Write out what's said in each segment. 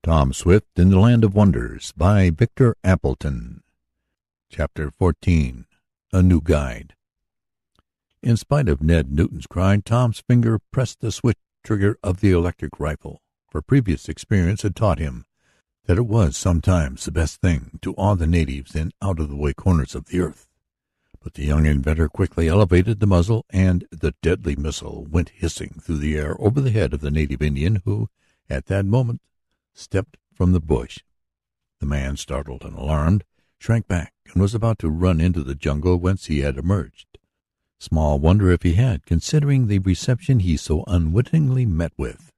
Tom Swift in the Land of Wonders by Victor Appleton. Chapter 14. A New Guide. In spite of Ned Newton's cry, Tom's finger pressed the switch trigger of the electric rifle, for previous experience had taught him that it was sometimes the best thing to awe the natives in out-of-the-way corners of the earth. But the young inventor quickly elevated the muzzle, and the deadly missile went hissing through the air over the head of the native Indian, who, at that moment, stepped from the bush. The man, startled and alarmed, shrank back and was about to run into the jungle whence he had emerged. Small wonder if he had, considering the reception he so unwittingly met with.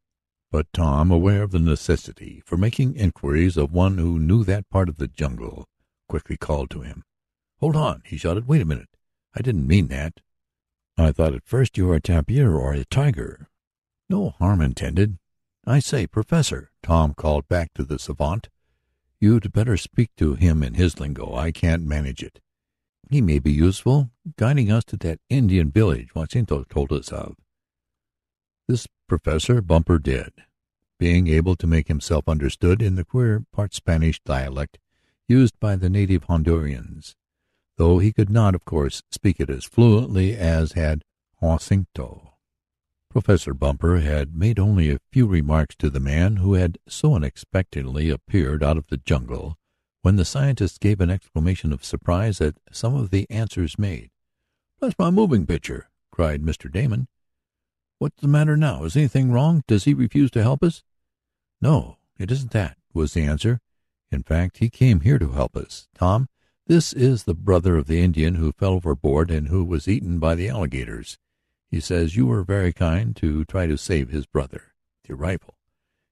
But Tom, aware of the necessity for making inquiries of one who knew that part of the jungle, quickly called to him. "Hold on," he shouted. "Wait a minute. I didn't mean that. I thought at first you were a tapir or a tiger. No harm intended. I say, Professor," Tom called back to the savant, "you'd better speak to him in his lingo. I can't manage it. He may be useful, guiding us to that Indian village Jacinto told us of." This Professor Bumper did, being able to make himself understood in the queer part Spanish dialect used by the native Hondurians, though he could not, of course, speak it as fluently as had Jacinto. Professor Bumper had made only a few remarks to the man who had so unexpectedly appeared out of the jungle, when the scientist gave an exclamation of surprise at some of the answers made. "Bless my moving picture!" cried Mr. Damon. "What's the matter now? Is anything wrong? Does he refuse to help us?" "No, it isn't that," was the answer. "In fact, he came here to help us. Tom, this is the brother of the Indian who fell overboard and who was eaten by the alligators. He says you were very kind to try to save his brother, with your rifle,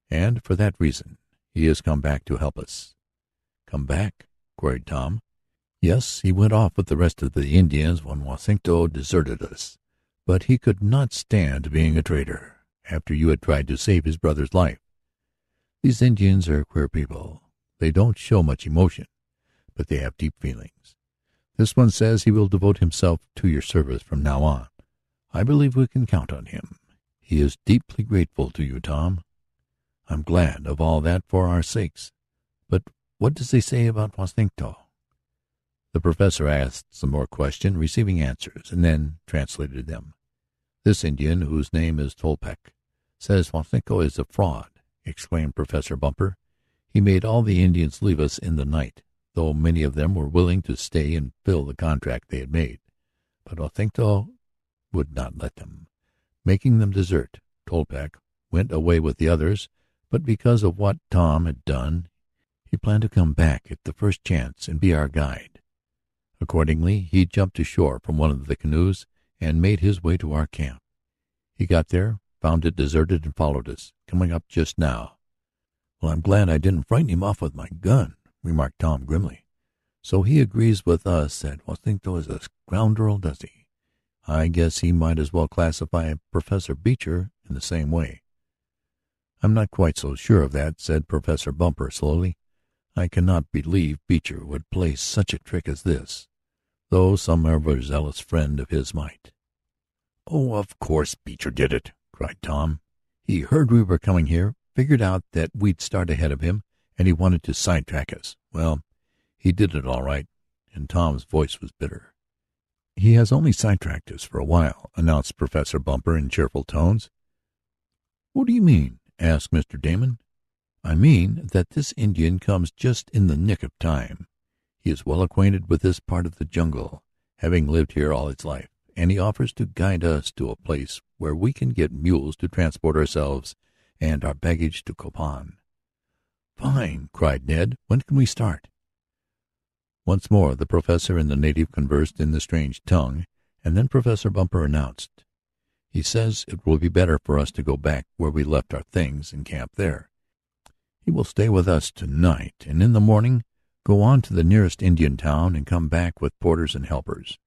and for that reason he has come back to help us." "Come back?" queried Tom. "Yes, he went off with the rest of the Indians when Jacinto deserted us, but he could not stand being a traitor after you had tried to save his brother's life. These Indians are queer people. They don't show much emotion, but they have deep feelings. This one says he will devote himself to your service from now on. I believe we can count on him. He is deeply grateful to you, Tom. I'm glad of all that for our sakes. But what does he say about Jacinto?" The professor asked some more questions, receiving answers, and then translated them. "This Indian, whose name is Tolpec, says Jacinto is a fraud," exclaimed Professor Bumper. "He made all the Indians leave us in the night, though many of them were willing to stay and fill the contract they had made. But Jacinto would not let them, making them desert. Tolpec went away with the others, but because of what Tom had done, he planned to come back at the first chance and be our guide. Accordingly, he jumped ashore from one of the canoes and made his way to our camp. He got there, found it deserted, and followed us, coming up just now." "Well, I'm glad I didn't frighten him off with my gun," remarked Tom grimly. "So he agrees with us that Jacinto is a scoundrel, does he? I guess he might as well classify Professor Beecher in the same way." "I'm not quite so sure of that," said Professor Bumper slowly. "I cannot believe Beecher would play such a trick as this, though some overzealous friend of his might." "Oh, of course Beecher did it," cried Tom. "He heard we were coming here, figured out that we'd start ahead of him, and he wanted to sidetrack us. Well, he did it all right," and Tom's voice was bitter. "He has only sidetracked us for a while," announced Professor Bumper in cheerful tones. "What do you mean?" asked Mr. Damon. "I mean that this Indian comes just in the nick of time. He is well acquainted with this part of the jungle, having lived here all his life, and he offers to guide us to a place where we can get mules to transport ourselves and our baggage to Copan." "Fine!" cried Ned. "When can we start?" Once more the professor and the native conversed in the strange tongue, and then Professor Bumper announced, "He says it will be better for us to go back where we left our things and camp there. He will stay with us tonight, and in the morning go on to the nearest Indian town and come back with porters and helpers."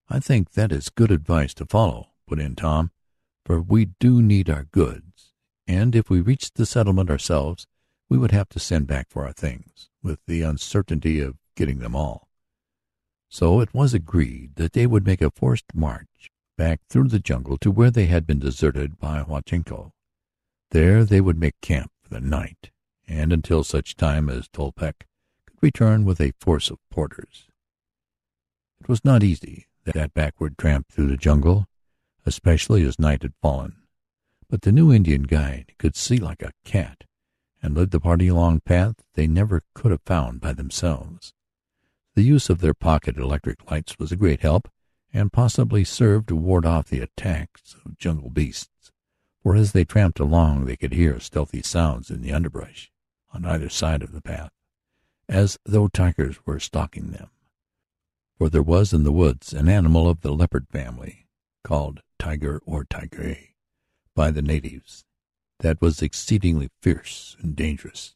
"I think that is good advice to follow," put in Tom, "for we do need our goods, and if we reached the settlement ourselves we would have to send back for our things, with the uncertainty of getting them all." So it was agreed that they would make a forced march back through the jungle to where they had been deserted by Jacinto. There they would make camp for the night, and until such time as Tolpec could return with a force of porters. It was not easy, that backward tramp through the jungle, especially as night had fallen, but the new Indian guide could see like a cat and led the party along paths they never could have found by themselves. The use of their pocket electric lights was a great help, and possibly served to ward off the attacks of jungle beasts, for as they tramped along they could hear stealthy sounds in the underbrush on either side of the path, as though tigers were stalking them. For there was in the woods an animal of the leopard family, called tiger or tigre by the natives, that was exceedingly fierce and dangerous.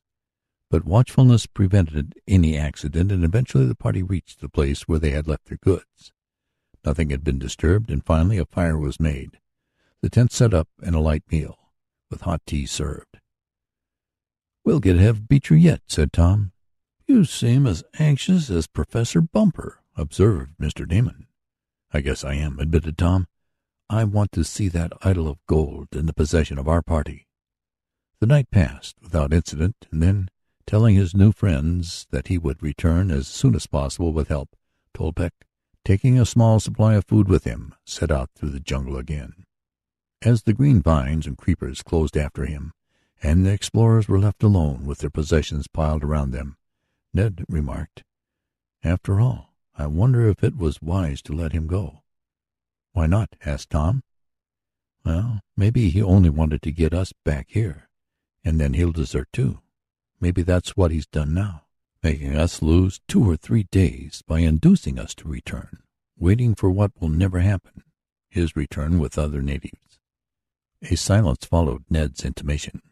But watchfulness prevented any accident, and eventually the party reached the place where they had left their goods. Nothing had been disturbed, and finally a fire was made, the tent set up, and a light meal, with hot tea served. "We'll get ahead of Beecher yet," said Tom. "You seem as anxious as Professor Bumper," observed Mr. Damon. "I guess I am," admitted Tom. "I want to see that idol of gold in the possession of our party." The night passed without incident, and then, telling his new friends that he would return as soon as possible with help, Tolpec, taking a small supply of food with him, set out through the jungle again. As the green vines and creepers closed after him, and the explorers were left alone with their possessions piled around them, Ned remarked, "After all, I wonder if it was wise to let him go." "Why not?" asked Tom. "Well, maybe he only wanted to get us back here, and then he'll desert too. Maybe that's what he's done now, making us lose 2 or 3 days by inducing us to return, waiting for what will never happen, his return with other natives." A silence followed Ned's intimation.